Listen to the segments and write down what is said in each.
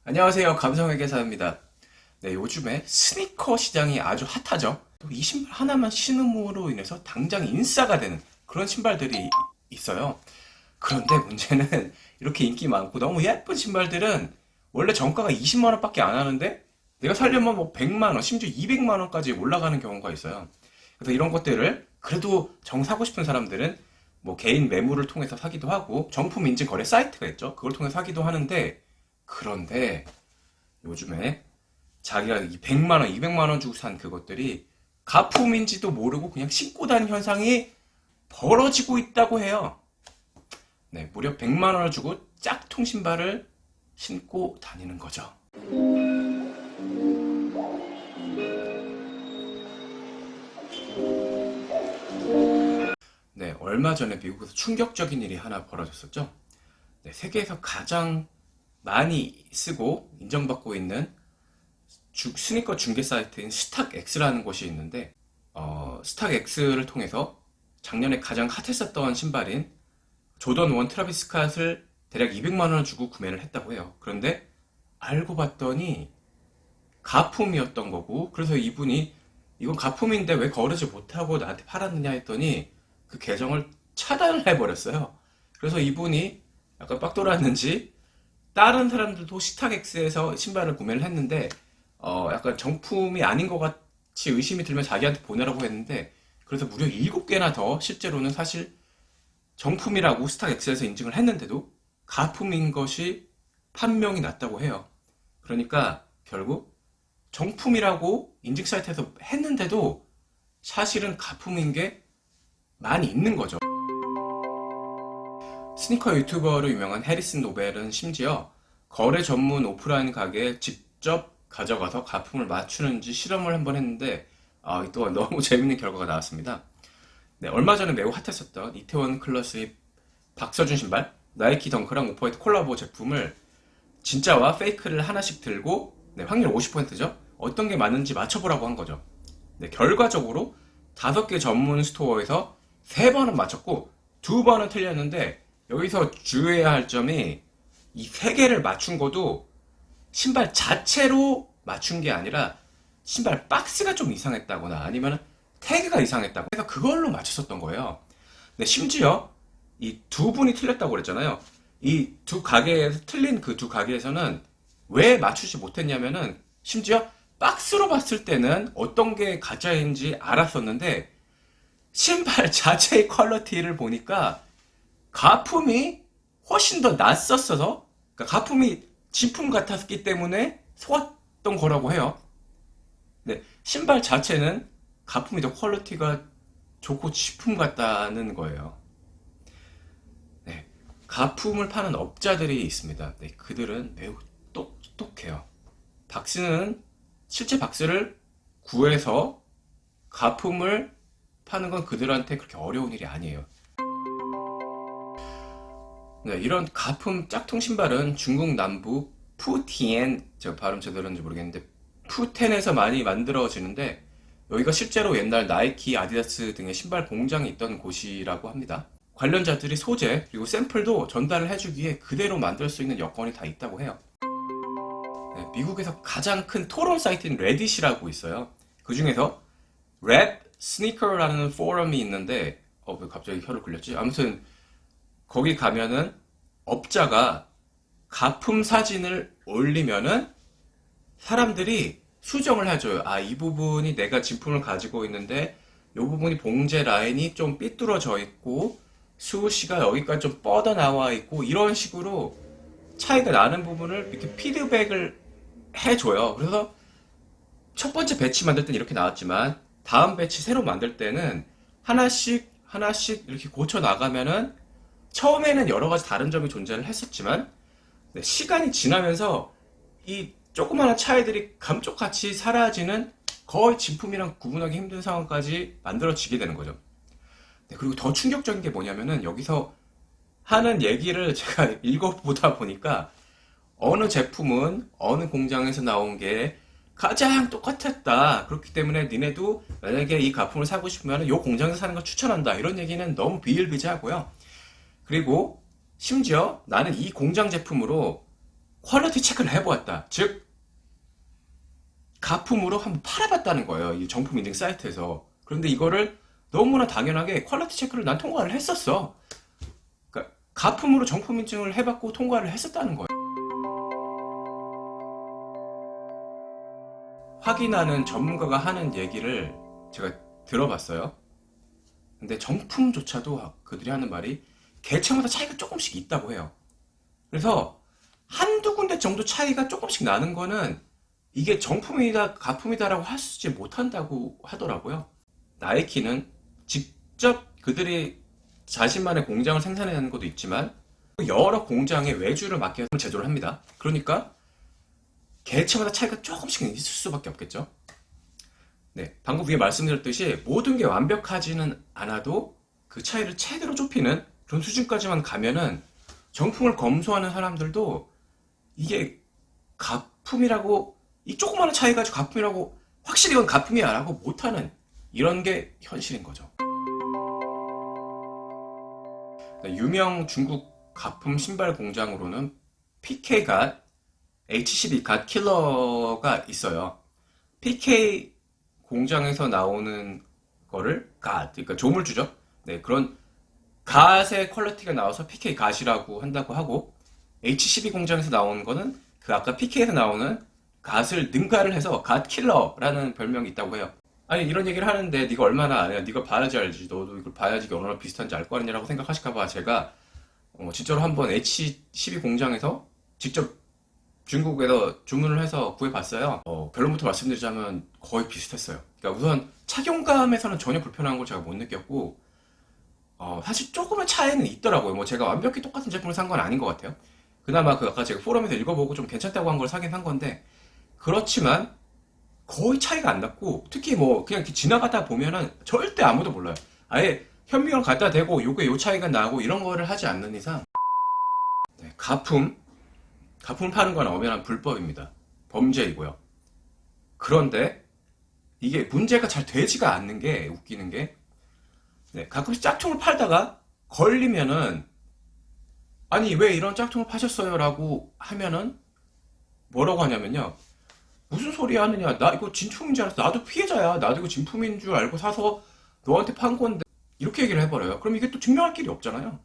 안녕하세요. 감성회계사입니다. 네, 요즘에 스니커 시장이 아주 핫하죠. 또 이 신발 하나만 신음으로 인해서 당장 인싸가 되는 그런 신발들이 있어요. 그런데 문제는 이렇게 인기 많고 너무 예쁜 신발들은 원래 정가가 20만 원밖에 안 하는데 내가 살려면 뭐 100만 원, 심지어 200만 원까지 올라가는 경우가 있어요. 그래서 이런 것들을 그래도 정 사고 싶은 사람들은 뭐 개인 매물을 통해서 사기도 하고 정품 인증 거래 사이트가 있죠. 그걸 통해서 사기도 하는데 그런데 요즘에 자기가 이 100만 원, 200만 원 주고 산 그것들이 가품인지도 모르고 그냥 신고 다니는 현상이 벌어지고 있다고 해요. 네, 무려 100만 원을 주고 짝퉁 신발을 신고 다니는 거죠. 네, 얼마 전에 미국에서 충격적인 일이 하나 벌어졌었죠. 네, 세계에서 가장 많이 쓰고 인정받고 있는 스니커 중개 사이트인 스탁엑스라는 곳이 있는데 스탁엑스를 통해서 작년에 가장 핫했었던 신발인 조던 1 트라비스 스캇을 대략 200만 원을 주고 구매를 했다고 해요. 그런데 알고 봤더니 가품이었던 거고, 그래서 이분이 이건 가품인데 왜 거르지 못하고 나한테 팔았느냐 했더니 그 계정을 차단을 해버렸어요. 그래서 이분이 약간 빡 돌았는지 다른 사람들도 스탁엑스에서 신발을 구매를 했는데 약간 정품이 아닌 것 같이 의심이 들면 자기한테 보내라고 했는데, 그래서 무려 7개나 더 실제로는 사실 정품이라고 스탁엑스에서 인증을 했는데도 가품인 것이 판명이 났다고 해요. 그러니까 결국 정품이라고 인증 사이트에서 했는데도 사실은 가품인 게 많이 있는 거죠. 스니커 유튜버로 유명한 해리슨 노벨은 심지어 거래 전문 오프라인 가게에 직접 가져가서 가품을 맞추는지 실험을 한번 했는데 이 또한 너무 재밌는 결과가 나왔습니다. 네, 얼마 전에 매우 핫했었던 이태원 클래스의 박서준 신발, 나이키 덩크랑 오프화이트 콜라보 제품을 진짜와 페이크를 하나씩 들고, 네, 확률 50%죠. 어떤 게 맞는지 맞춰보라고 한 거죠. 네, 결과적으로 5개 전문 스토어에서 3번은 맞췄고 2번은 틀렸는데, 여기서 주의해야 할 점이 이 3개를 맞춘 것도 신발 자체로 맞춘 게 아니라 신발 박스가 좀 이상했다거나 아니면 태그가 이상했다고 해서 그걸로 맞췄었던 거예요. 근데 심지어 이 2분이 틀렸다고 그랬잖아요. 이 두 가게에서 틀린 그 두 가게에서는 왜 맞추지 못했냐면은 심지어 박스로 봤을 때는 어떤 게 가짜인지 알았었는데 신발 자체의 퀄리티를 보니까 가품이 훨씬 더 낫었어서, 그러니까 가품이 진품 같았기 때문에 속았던 거라고 해요. 네, 신발 자체는 가품이 더 퀄리티가 좋고 진품 같다는 거예요. 네, 가품을 파는 업자들이 있습니다. 네, 그들은 매우 똑똑해요. 박스는 실제 박스를 구해서 가품을 파는 건 그들한테 그렇게 어려운 일이 아니에요. 네, 이런 가품 짝퉁 신발은 중국 남부 푸티엔, 제가 발음 제대로 했는지 모르겠는데 푸텐에서 많이 만들어지는데, 여기가 실제로 옛날 나이키, 아디다스 등의 신발 공장이 있던 곳이라고 합니다. 관련자들이 소재 그리고 샘플도 전달을 해주기에 그대로 만들 수 있는 여건이 다 있다고 해요. 네, 미국에서 가장 큰 토론 사이트인 레딧이라고 있어요. 그 중에서 랩 스니커라는 포럼이 있는데 왜 갑자기 혀를 굴렸지? 아무튼 거기 가면은 업자가 가품 사진을 올리면은 사람들이 수정을 해줘요. 이 부분이 내가 진품을 가지고 있는데 이 부분이 봉제 라인이 좀 삐뚤어져 있고 수시가 여기까지 좀 뻗어 나와 있고 이런 식으로 차이가 나는 부분을 이렇게 피드백을 해줘요. 그래서 첫 번째 배치 만들 때는 이렇게 나왔지만 다음 배치 새로 만들 때는 하나씩 이렇게 고쳐 나가면은 처음에는 여러 가지 다른 점이 존재를 했었지만 시간이 지나면서 이 조그마한 차이들이 감쪽같이 사라지는 거의 진품이랑 구분하기 힘든 상황까지 만들어지게 되는 거죠. 네, 그리고 더 충격적인 게 뭐냐면은 여기서 하는 얘기를 제가 읽어보다 보니까 어느 제품은 어느 공장에서 나온 게 가장 똑같았다. 그렇기 때문에 니네도 만약에 이 가품을 사고 싶으면 이 공장에서 사는 걸 추천한다. 이런 얘기는 너무 비일비재하고요. 그리고 심지어 나는 이 공장 제품으로 퀄리티 체크를 해보았다. 즉 가품으로 한번 팔아봤다는 거예요. 이 정품 인증 사이트에서. 그런데 이거를 너무나 당연하게 퀄리티 체크를 난 통과를 했었어. 그러니까 가품으로 정품 인증을 해봤고 통과를 했었다는 거예요. 확인하는 전문가가 하는 얘기를 제가 들어봤어요. 근데 정품조차도 그들이 하는 말이 개체마다 차이가 조금씩 있다고 해요. 그래서 한두 군데 정도 차이가 조금씩 나는 거는 이게 정품이다, 가품이다라고 하지 못한다고 하더라고요. 나이키는 직접 그들이 자신만의 공장을 생산하는 것도 있지만 여러 공장에 외주를 맡겨서 제조를 합니다. 그러니까 개체마다 차이가 조금씩 있을 수밖에 없겠죠. 네, 방금 위에 말씀드렸듯이 모든 게 완벽하지는 않아도 그 차이를 최대로 좁히는 그런 수준까지만 가면은 정품을 검수하는 사람들도 이게 가품이라고, 이 조그마한 차이 가지고 가품이라고 확실히 이건 가품이야 라고 못하는 이런 게 현실인 거죠. 유명 중국 가품 신발 공장으로는 PK갓, H12갓 킬러가 있어요. PK 공장에서 나오는 거를 갓, 그러니까 조물주죠. 네, 그런 갓의 퀄리티가 나와서 PK 갓이라고 한다고 하고, H12 공장에서 나오는 거는 그 아까 PK에서 나오는 갓을 능가를 해서 갓 킬러라는 별명이 있다고 해요. 아니 이런 얘기를 하는데 네가 얼마나 아냐, 네가 봐야지 알지, 너도 이걸 봐야지 이게 얼마나 비슷한지 알 거 아니냐라고 생각하실까봐 제가 진짜로 한번 H12 공장에서 직접 중국에서 주문을 해서 구해봤어요. 결론부터 말씀드리자면 거의 비슷했어요. 그러니까 우선 착용감에서는 전혀 불편한 걸 제가 못 느꼈고, 사실 조금의 차이는 있더라고요. 뭐 제가 완벽히 똑같은 제품을 산 건 아닌 것 같아요. 그나마 그 아까 제가 포럼에서 읽어보고 좀 괜찮다고 한 걸 사긴 산 건데, 그렇지만 거의 차이가 안 났고, 특히 뭐 그냥 이렇게 지나가다 보면은 절대 아무도 몰라요. 아예 현미경 갖다 대고 요게 요 차이가 나고 이런 거를 하지 않는 이상, 네, 가품 파는 건 엄연한 불법입니다. 범죄이고요. 그런데 이게 문제가 잘 되지가 않는 게 웃기는 게, 네, 가끔씩 짝퉁을 팔다가 걸리면은 아니 왜 이런 짝퉁을 파셨어요? 라고 하면은 뭐라고 하냐면요, 무슨 소리 하느냐, 나 이거 진품인 줄 알았어, 나도 피해자야, 나도 이거 진품인 줄 알고 사서 너한테 판 건데, 이렇게 얘기를 해버려요. 그럼 이게 또 증명할 길이 없잖아요.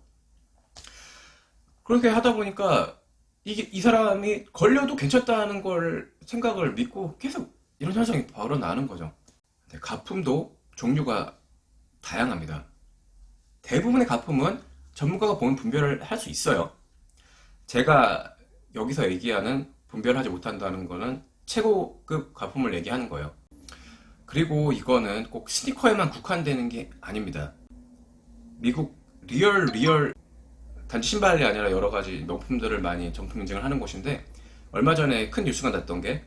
그렇게 하다 보니까 이게 이 사람이 걸려도 괜찮다는 걸 생각을 믿고 계속 이런 현상이 벌어나는 거죠. 네, 가품도 종류가 다양합니다. 대부분의 가품은 전문가가 보면 분별을 할 수 있어요. 제가 여기서 얘기하는 분별하지 못한다는 거는 최고급 가품을 얘기하는 거예요. 그리고 이거는 꼭 스니커에만 국한되는 게 아닙니다. 미국 리얼 단지 신발이 아니라 여러 가지 명품들을 많이 정품 인증을 하는 곳인데, 얼마 전에 큰 뉴스가 났던 게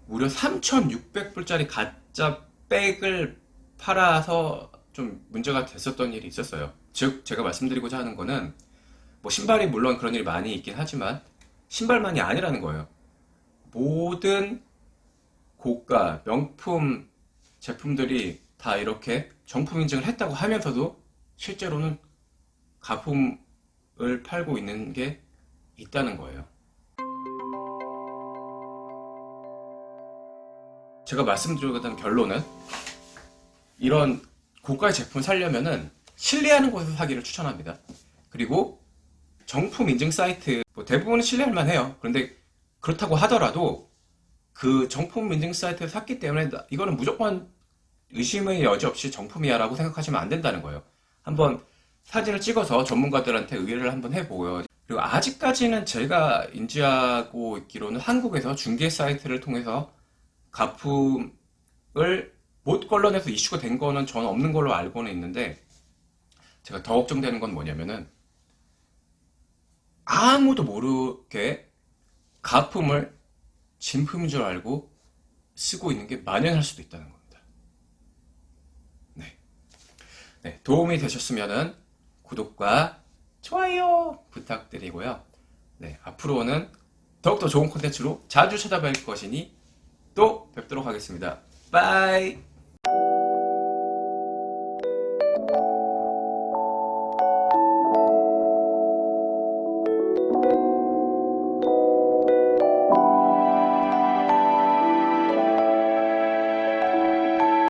무려 3,600불짜리 가짜 백을 팔아서 좀 문제가 됐었던 일이 있었어요. 즉 제가 말씀드리고자 하는 거는, 뭐 신발이 물론 그런 일이 많이 있긴 하지만 신발만이 아니라는 거예요. 모든 고가 명품 제품들이 다 이렇게 정품 인증을 했다고 하면서도 실제로는 가품을 팔고 있는 게 있다는 거예요. 제가 말씀드리고자 결론은, 이런 고가의 제품 사려면은 신뢰하는 곳에서 사기를 추천합니다. 그리고 정품 인증 사이트, 뭐 대부분은 신뢰할 만해요. 그런데 그렇다고 하더라도 그 정품 인증 사이트에서 샀기 때문에 이거는 무조건 의심의 여지 없이 정품이야 라고 생각하시면 안 된다는 거예요. 한번 사진을 찍어서 전문가들한테 의뢰를 한번 해보고요. 그리고 아직까지는 제가 인지하고 있기로는 한국에서 중개 사이트를 통해서 가품을 못 걸러내서 이슈가 된 거는 저는 없는 걸로 알고는 있는데, 제가 더 걱정되는 건 뭐냐면은 아무도 모르게 가품을 진품인 줄 알고 쓰고 있는 게 만연할 수도 있다는 겁니다. 네, 도움이 되셨으면은 구독과 좋아요 부탁드리고요. 네, 앞으로는 더욱더 좋은 콘텐츠로 자주 찾아뵐 것이니 또 뵙도록 하겠습니다. 빠이.